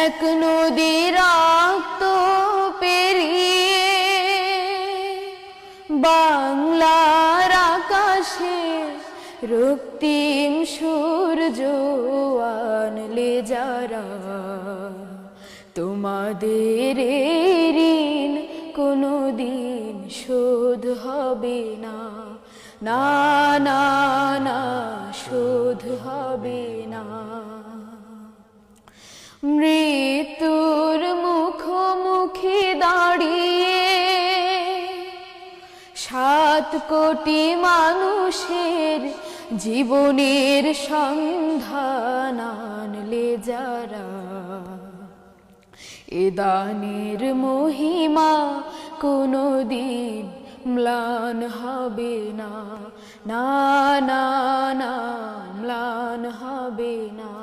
এক নদী রক্ত পেরিয়ে বাংলার আকাশে রক্তিম সূর্য আনলে যারা, তোমাদের ঋণ কোনদিন শোধ হবে না, না না না শোধ হবে না। মৃত্যুর মুখোমুখি দাঁড়িয়ে 7 কোটি মানুষের জীবনের সন্ধান আনলে যারা, এ দানের মহিমা কোনদিন ম্লান হবে না, না না না ম্লান হবে না।